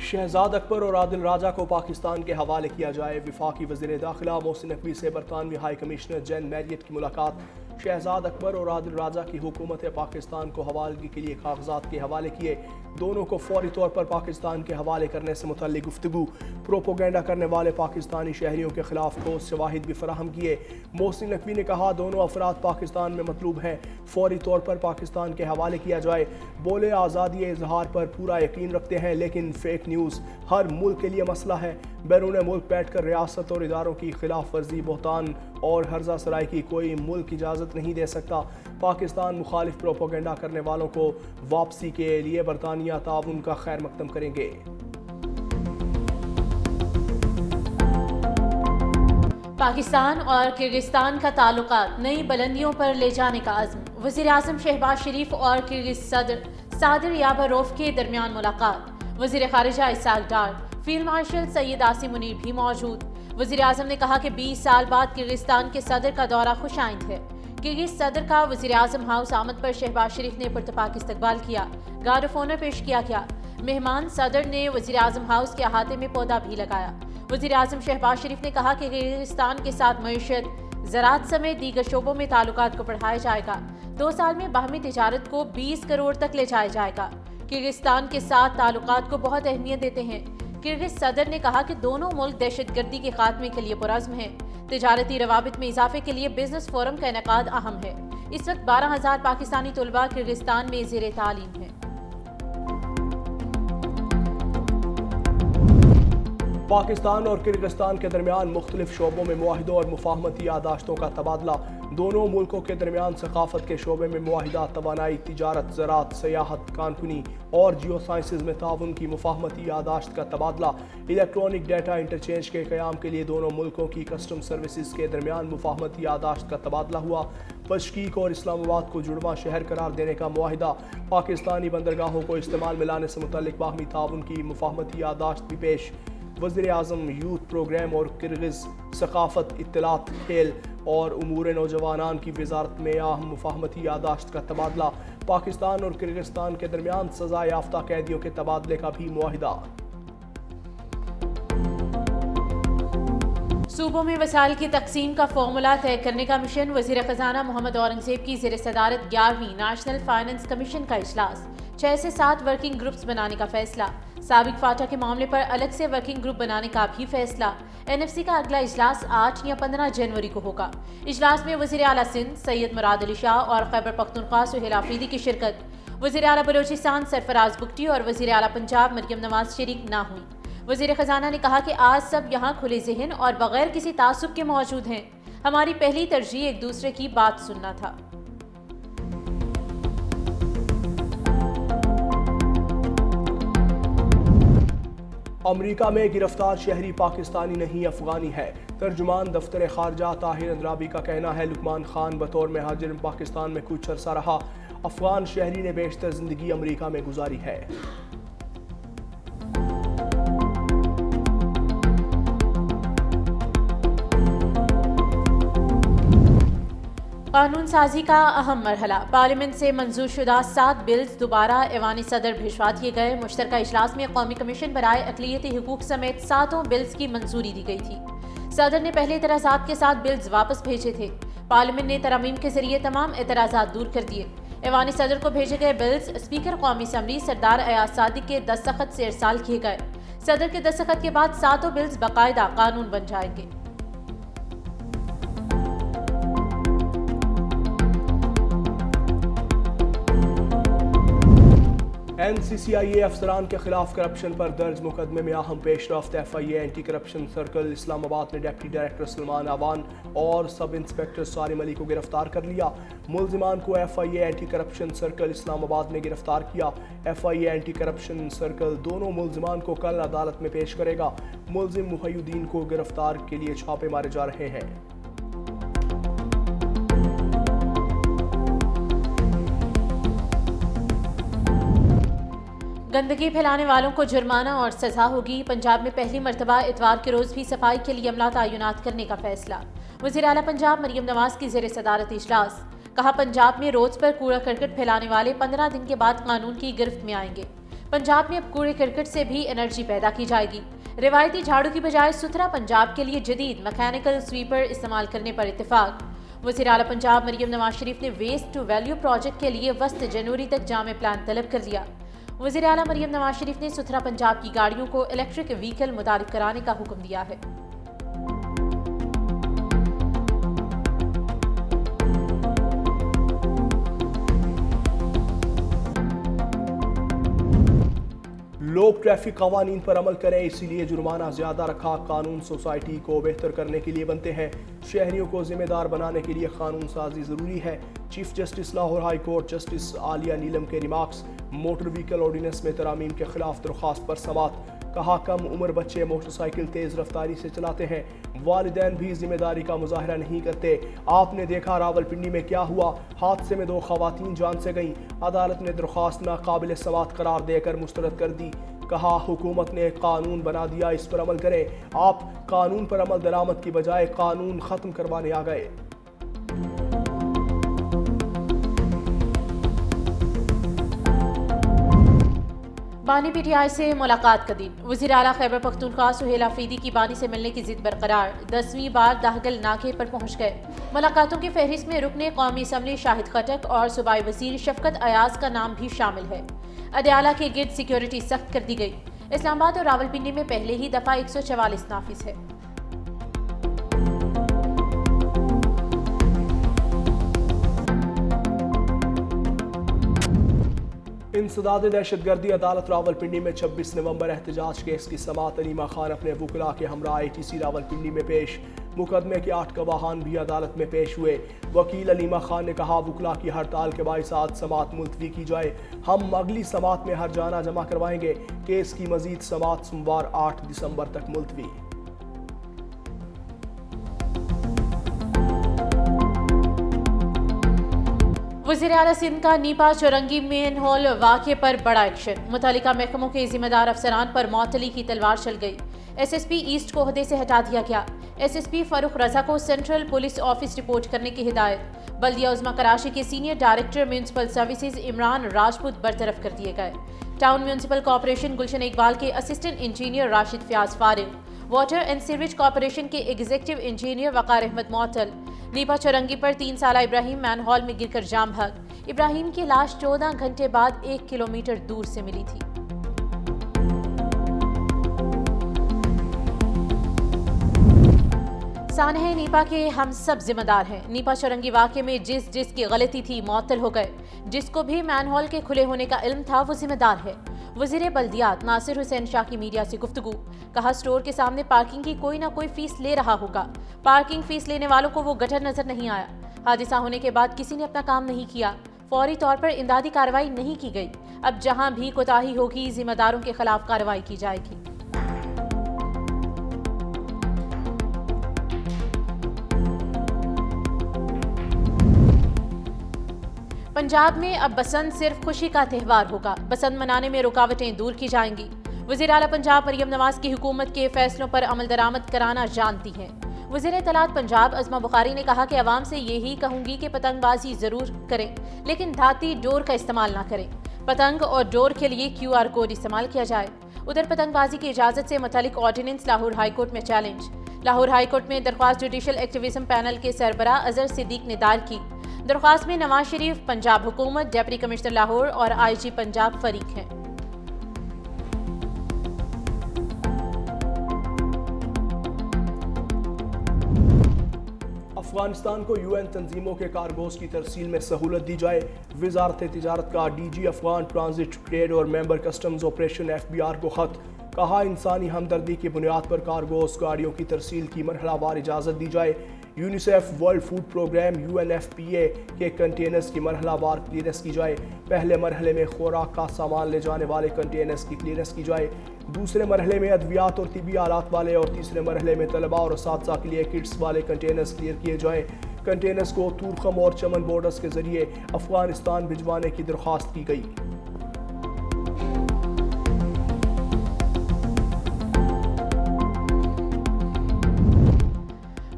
شہزاد اکبر اور عادل راجہ کو پاکستان کے حوالے کیا جائے۔ وفاقی وزیر داخلہ محسن نقوی سے برطانوی ہائی کمشنر جین میریٹ کی ملاقات۔ شہزاد اکبر اور عادل راجہ کی حکومت پاکستان کو حوالگی کے لیے کاغذات کے حوالے کیے۔ دونوں کو فوری طور پر پاکستان کے حوالے کرنے سے متعلق گفتگو۔ پروپیگنڈا کرنے والے پاکستانی شہریوں کے خلاف ٹھوس شواہد بھی فراہم کیے۔ محسن نقوی نے کہا دونوں افراد پاکستان میں مطلوب ہیں، فوری طور پر پاکستان کے حوالے کیا جائے۔ بولے آزادی اظہار پر پورا یقین رکھتے ہیں لیکن فیک نیوز ہر ملک کے لیے مسئلہ ہے۔ بیرون ملک بیٹھ کر ریاست اور اداروں کی خلاف ورزی، بہتان اور ہرزہ سرائی کی کوئی ملک اجازت نہیں دے سکتا۔ پاکستان مخالف پروپیگنڈا کرنے والوں کو واپسی کے لیے برطانیہ تعاون کا خیر مقدم کریں گے۔ پاکستان اور کرغزستان کا تعلقات نئی بلندیوں پر لے جانے کا عزم۔ وزیر اعظم شہباز شریف اور کرغز صدر صادر یابروف کے درمیان ملاقات۔ وزیر خارجہ اسحاق ڈار، فیلڈ مارشل سید عاصم منیر بھی موجود۔ وزیر اعظم نے کہا کہ 20 سال بعد کرغزستان کے صدر کا دورہ خوش آئند ہے۔ کرغز صدر کا وزیر اعظم ہاؤس آمد پر شہباز شریف نے پرتپاک استقبال کیا، گارڈ آف آنر پیش کیا گیا۔ مہمان صدر نے وزیر اعظم ہاؤس کے احاطے میں پودا بھی لگایا۔ وزیر اعظم شہباز شریف نے کہا کہ کرغزستان کے ساتھ معیشت، زراعت سمیت دیگر شعبوں میں تعلقات کو بڑھایا جائے گا۔ 2 سال میں باہمی تجارت کو 20 کروڑ تک لے جایا جائے گا۔ کرغزستان کے ساتھ تعلقات کو بہت اہمیت دیتے ہیں۔ کرغز صدر نے کہا کہ دونوں ملک دہشت گردی کے خاتمے کے لیے پرعزم ہیں۔ تجارتی روابط میں اضافے کے لیے بزنس فورم کا انعقاد اہم ہے۔ اس وقت 12,000 پاکستانی طلباء کرغزستان میں زیر تعلیم ہیں۔ پاکستان اور کرغزستان کے درمیان مختلف شعبوں میں معاہدوں اور مفاہمتی یادداشتوں کا تبادلہ۔ دونوں ملکوں کے درمیان ثقافت کے شعبے میں معاہدہ، توانائی، تجارت، زراعت، سیاحت، کانکنی اور جیو سائنسز میں تعاون کی مفاہمتی یادداشت کا تبادلہ۔ الیکٹرانک ڈیٹا انٹرچینج کے قیام کے لیے دونوں ملکوں کی کسٹم سروسز کے درمیان مفاہمتی یادداشت کا تبادلہ ہوا۔ بشکیک اور اسلام آباد کو جڑواں شہر قرار دینے کا معاہدہ۔ پاکستانی بندرگاہوں کو استعمال میں لانے سے متعلق باہمی تعاون کی مفاہمتی یادداشت بھی پیش۔ وزیر اعظم یوتھ پروگرام اور کرغز ثقافت، اطلاعات، کھیل اور امور نوجوانان کی وزارت میں اہم مفاہمتی یادداشت کا تبادلہ۔ پاکستان اور کرغزستان کے درمیان سزا یافتہ قیدیوں کے تبادلے کا بھی معاہدہ۔ صوبوں میں وسائل کی تقسیم کا فارمولہ طے کرنے کا مشن۔ وزیر خزانہ محمد اورنگزیب کی زیر صدارت 11ویں نیشنل فائنانس کمیشن کا اجلاس۔ 6 سے 7 ورکنگ گروپس بنانے کا فیصلہ۔ سابق فاٹا کے معاملے پر الگ سے ورکنگ گروپ بنانے کا بھی فیصلہ۔ NFC کا اگلا اجلاس 8 یا 15 جنوری کو ہوگا۔ اجلاس میں وزیر اعلیٰ سندھ سید مراد علی شاہ اور خیبر پختونخوا سہیل آفریدی کی شرکت۔ وزیر اعلیٰ بلوچستان سرفراز بگٹی اور وزیر اعلیٰ پنجاب مریم نواز شریک نہ ہوئیں۔ وزیر خزانہ نے کہا کہ آج سب یہاں کھلے ذہن اور بغیر کسی تعصب کے موجود ہیں۔ ہماری پہلی ترجیح ایک دوسرے کی بات سننا تھا۔ امریکہ میں گرفتار شہری پاکستانی نہیں افغانی ہے۔ ترجمان دفتر خارجہ طاہر اندرابی کا کہنا ہے لقمان خان بطور مہاجر پاکستان میں کچھ عرصہ رہا۔ افغان شہری نے بیشتر زندگی امریکہ میں گزاری ہے۔ قانون سازی کا اہم مرحلہ۔ پارلیمنٹ سے منظور شدہ 7 بلز دوبارہ ایوان صدر بھجوا دیے گئے۔ مشترکہ اجلاس میں قومی کمیشن برائے اقلیتی حقوق سمیت 7 بلز کی منظوری دی گئی تھی۔ صدر نے پہلے اعتراضات کے ساتھ بلز واپس بھیجے تھے۔ پارلیمنٹ نے ترامیم کے ذریعے تمام اعتراضات دور کر دیے۔ ایوان صدر کو بھیجے گئے بلز اسپیکر قومی اسمبلی سردار ایاز صادق کے دستخط سے ارسال کیے گئے۔ صدر کے دستخط کے بعد 7 بلز باقاعدہ قانون بن جائیں گے۔ NCCIA افسران کے خلاف کرپشن پر درج مقدمے میں اہم پیش رفت۔ FIA اینٹی کرپشن سرکل اسلام آباد نے ڈپٹی ڈائریکٹر سلمان آوان اور سب انسپکٹر سالم علی کو گرفتار کر لیا۔ ملزمان کو FIA اینٹی کرپشن سرکل اسلام آباد نے گرفتار کیا۔ FIA اینٹی کرپشن سرکل دونوں ملزمان کو کل عدالت میں پیش کرے گا۔ ملزم محی الدین کو گرفتار کے لیے چھاپے مارے جا رہے ہیں۔ گندگی پھیلانے والوں کو جرمانہ اور سزا ہوگی۔ پنجاب میں پہلی مرتبہ اتوار کے روز بھی صفائی کے لیے عملہ تعینات کرنے کا فیصلہ۔ وزیر اعلیٰ پنجاب مریم نواز کی زیر صدارت اجلاس۔ کہا پنجاب میں روڈز پر کوڑا کرکٹ پھیلانے والے 15 دن کے بعد قانون کی گرفت میں آئیں گے۔ पंजाब में अब कूड़े करकट से भी एनर्जी पैदा की जाएगी। रिवायती झाड़ू की बजाय सुथरा पंजाब के लिए जदीद मैकेनिकल स्वीपर इस्तेमाल करने पर इत्तेफाक। वज़ीर आला पंजाब मरियम नवाज शरीफ ने वेस्ट टू वैल्यू प्रोजेक्ट के लिए वस्त जनवरी तक जामे प्लान तलब कर लिया। वज़ीर आला मरियम नवाज शरीफ ने सुथरा पंजाब की गाड़ियों को इलेक्ट्रिक व्हीकल मुतारिफ कराने का हुक्म दिया है। लोग ट्रैफिक कवानीन पर अमल करें, इसीलिए जुर्माना ज्यादा रखा। कानून सोसाइटी को बेहतर करने के लिए बनते हैं, शहरियों को जिम्मेदार बनाने के लिए कानून साजी जरूरी है। Chief justice Lahore high court justice Aalia Neelam के रिमार्क्स। मोटर व्हीकल ऑर्डिनेंस में तरामीम के खिलाफ दरख्वास्त पर समात। कहा कम उम्र बच्चे मोटरसाइकिल तेज रफ्तारी से चलाते हैं, वालिदैन भी जिम्मेदारी का मुजाहरा नहीं करते। आपने देखा रावलपिंडी में क्या हुआ, हादसे में 2 खवातीन जान से गईं। अदालत ने दरख्वास्त नाकाबिल समात करार देकर मुस्तरद कर दी। कहा हुकूमत ने कानून बना दिया, इस पर अमल करें। आप कानून पर अमल दरामद की बजाय कानून खत्म करवाने आ गए। बानी पीटीआई से मुलाकात का दिन। वज़ीर आला खैबर पख्तूनख्वा सुहेल आफरीदी की बानी से मिलने की जिद बरकरार। 10वीं बार दाहगल नाके पर पहुंच गए। मुलाकातों की फहरिस्त में रुकने कौमी असम्बली शाहिद खटक और सूबाई वज़ीर शफकत अयाज का नाम भी शामिल है। अडयाला के गिर्द सिक्योरिटी सख्त कर दी गई। इस्लामाबाद और रावलपिंडी में पहले ही दफा 144 नाफिज है। इंसदाद दहशतगर्दी अदालत रावलपिंडी में 26 नवंबर एहतजाज केस की समात। अलीमा खान अपने वुकला के हमरा ATC रावलपिंडी में पेश। मुकदमे के 8 गवाहान भी अदालत में पेश हुए। वकील अलीमा खान ने कहा वुकला की हड़ताल के बाइस आज समात मुलतवी की जाए। हम अगली समात में हरजाना जमा करवाएंगे। केस की मजीद समात सोमवार 8 दिसंबर तक मुलतवी। वज़ीर आला सिंध का नीपा चौरंगी मेन हॉल वाक़े पर बड़ा एक्शन। मुतल्लिका महकमों के जिम्मेदार अफसरान पर मौतली की तलवार चल गई। SSP ईस्ट को ओहदे से हटा दिया गया। SSP फारूक रजा को सेंट्रल पुलिस ऑफिस रिपोर्ट करने की हिदायत। बल्दिया उज़्मा कराची के senior director municipal services Imran Rajput बरतरफ कर दिए गए। Town municipal corporation Gulshan Iqbal के असिस्टेंट इंजीनियर राशिद फयाज फारिग। वाटर एंड सीवरेज कॉर्पोरेशन के एग्जीक्यूटिव इंजीनियर वकार अहमद मुअत्तल। नीपा चौरंगी पर 3 साला इब्राहिम मैनहॉल में गिरकर जाम भाग। इब्राहिम की लाश 14 घंटे बाद 1 किलोमीटर दूर से मिली थी। सानहे नीपा के हम सब जिम्मेदार हैं। नीपा चौरंगी वाक़े में जिसकी गलती थी मुअत्तल हो गए। जिसको भी मैनहॉल के खुले होने का इल्म था वो जिम्मेदार है। वज़ीर बल्दियात नासिर हुसैन शाह की मीडिया से गुफ्तगू। कहा स्टोर के सामने पार्किंग की कोई ना कोई फीस ले रहा होगा। पार्किंग फीस लेने वालों को वो गटर नजर नहीं आया। हादसा होने के बाद किसी ने अपना काम नहीं किया। फौरी तौर पर इमदादी कार्रवाई नहीं की गई। अब जहां भी कोताही होगी जिम्मेदारों के खिलाफ कार्रवाई की जाएगी। पंजाब में अब बसंत सिर्फ खुशी का त्यौहार होगा। बसंत मनाने में रुकावटें दूर की जाएंगी। वज़ीर आला पंजाब मरियम नवाज की हुकूमत के फैसलों पर अमल दरामद कराना जानती हैं। वज़ीर इत्तलात पंजाब अज़मा बुखारी ने कहा कि अवाम से यही कहूंगी कि पतंगबाजी जरूर करें, लेकिन धाती डोर का इस्तेमाल ना करें। पतंग और डोर के लिए QR कोड इस्तेमाल किया जाए। उधर पतंगबाजी की इजाजत से मुतालिक ऑर्डिनेंस लाहौर हाईकोर्ट में चैलेंज। लाहौर हाईकोर्ट में दरख्वास्त जुडिशल एक्टिविज्म पैनल के सरबरा अजहर सिद्दीक ने दायर की। दरख्वास्त में नवाज शरीफ, पंजाब हुकूमत, डिप्टी कमिश्नर लाहौर और IG पंजाब फरीक हैं। अफगानिस्तान को UN तंजीमों के कार्गोस की तरसील में सहूलत दी जाए। वजारत तिजारत का DG अफगान ट्रांजिट ट्रेड और मेंबर कस्टम्स ऑपरेशन FBR को खत। कहा इंसानी हमदर्दी की बुनियाद पर कार्गोस गाड़ियों की तरसील की मरहलावार इजाज़त दी जाए। UNICEF world food programme UNFPA के कंटेनर्स की मरहलावार क्लियरेंस की जाए। पहले मरहले में खुराक का सामान ले जाने वाले कंटेनर्स की क्लियरेंस की जाए। दूसरे मरहले में अद्वियात और तिबी आलात वाले और तीसरे मरहले में तलबा और असातिज़ा के लिए किट्स वाले कंटेनर्स क्लियर किए जाएँ। कंटेनर्स को तूरखम और चमन बॉर्डर्स के जरिए अफगानिस्तान भिजवाने की दरख्वास्त की गई।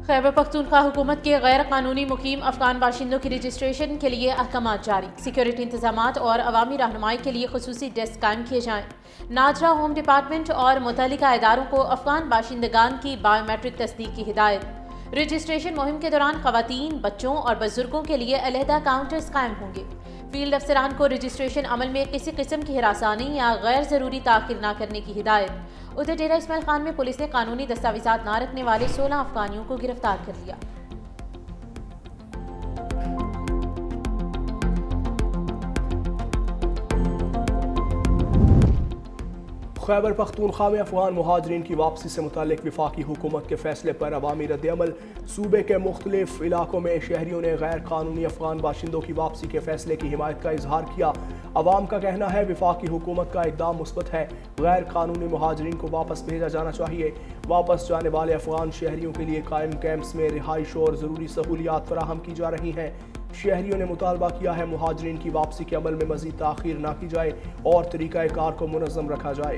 खैबर पख्तूनख्वा हुकूमत के गैर कानूनी मुकीम अफगान बाशिंदों की रजिस्ट्रेशन के लिए अहकाम जारी। सिक्योरिटी इंतजामात और अवामी रहनुमाई के लिए खुसूसी डेस्क कायम किए जाएँ। नाजरा होम डिपार्टमेंट और मुतल्लिका इदारों को अफगान बाशिंदगान की बायोमेट्रिक तस्दीक की हिदायत। रजिस्ट्रेशन मुहिम के दौरान खवातीन, बच्चों और बुजुर्गों के लिए अलहदा काउंटर्स कायम होंगे। फील्ड अफसरान को रजिस्ट्रेशन अमल में किसी किस्म की हिरासानी या गैर ज़रूरी ताख़िर न करने की हिदायत। उधर डेरा इस्माइल खान में पुलिस ने कानूनी दस्तावेज़ात न रखने वाले 16 अफगानियों को गिरफ्तार कर लिया। खैबर पख्तूनख्वा में अफगान मुहाजिरीन की वापसी से मुतालिक वफाकी हुकूमत के फैसले पर अवामी रद्द-ए-अमल। सूबे के मुख्तलिफ इलाकों में शहरियों ने गैर कानूनी अफगान बाशिंदों की वापसी के फैसले की हिमायत का इजहार किया। अवाम का कहना है वफाकी हुकूमत का इक़दाम मुस्बत है, गैर कानूनी मुहाजिरीन को वापस भेजा जाना चाहिए। वापस जाने वाले अफगान शहरियों के लिए कायम कैंप्स में रिहाइश और ज़रूरी सहूलियात फराहम की जा रही हैं। शहरियों ने मुतालबा किया है मुहाजिरीन की वापसी के अमल में मज़ीद ताख़ीर न की जाए और तरीक़ा कार को मुनज़्ज़म रखा जाए।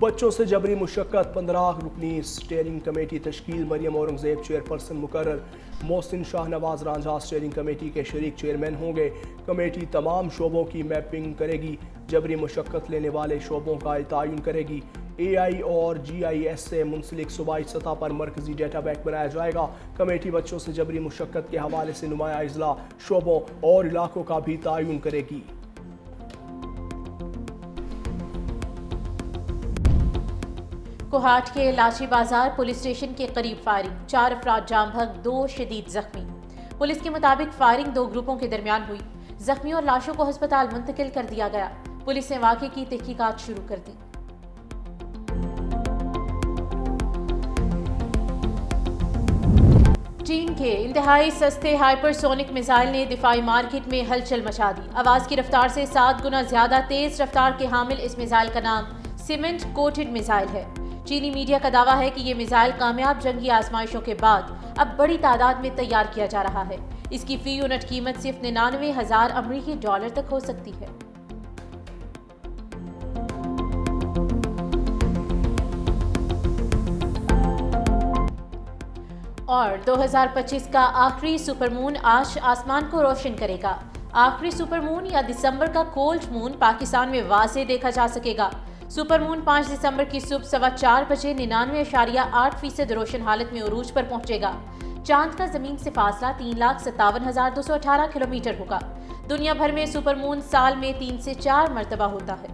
बच्चों से जबरी मुशक्कत, 15 रुकनी स्टीयरिंग कमेटी तश्कील। मरियम औरंगजेब चेयरपर्सन मुकर्रर। मोहसिन शाहनवाज रांझा स्टीयरिंग कमेटी के शरीक चेयरमैन होंगे। कमेटी तमाम शोबों की मैपिंग करेगी, जबरी मुशक्कत लेने वाले शोबों का तयन करेगी। AI और GIS से मुंसलिक सूबाई सतह पर मरकजी डेटा बैंक बनाया जाएगा। कमेटी बच्चों से जबरी मुशक्कत के हवाले से नुमाया अजला, शोबों और इलाकों का भी तयन करेगी। कोहाट के लाची बाजार पुलिस स्टेशन के करीब फायरिंग, 4 अफराद जाम भग, 2 शदीद जख्मी। पुलिस के मुताबिक फायरिंग 2 ग्रुपों के दरमियान हुई। जख्मियों और लाशों को अस्पताल मुंतकिल कर दिया गया। पुलिस ने वाक़े की तहकीकात शुरू कर दी। चीन के इंतहाई सस्ते हाइपरसोनिक मिसाइल ने दिफाई मार्केट में हलचल मचा दी। आवाज़ की रफ्तार से 7 गुना ज्यादा तेज रफ्तार के हामिल इस मिसाइल का नाम सीमेंट कोटेड मिसाइल है। चीनी मीडिया का दावा है कि ये मिसाइल कामयाब जंगी आजमाइशों के बाद अब बड़ी तादाद में तैयार किया जा रहा है। इसकी फी यूनिट कीमत सिर्फ 99,000 अमरीकी डॉलर तक हो सकती है। और 2025 का आखिरी सुपरमून आज आसमान को रोशन करेगा। आखिरी सुपरमून या दिसंबर का कोल्ड मून पाकिस्तान में वाज़े देखा जा सकेगा। सुपरमून 5 दिसंबर की सुबह 4:15 बजे 99.8% रोशन हालत में उरूज पर पहुंचेगा। चांद का जमीन से फासला 3,57,218 किलोमीटर होगा। दुनिया भर में सुपरमून साल में 3 से 4 मरतबा होता है।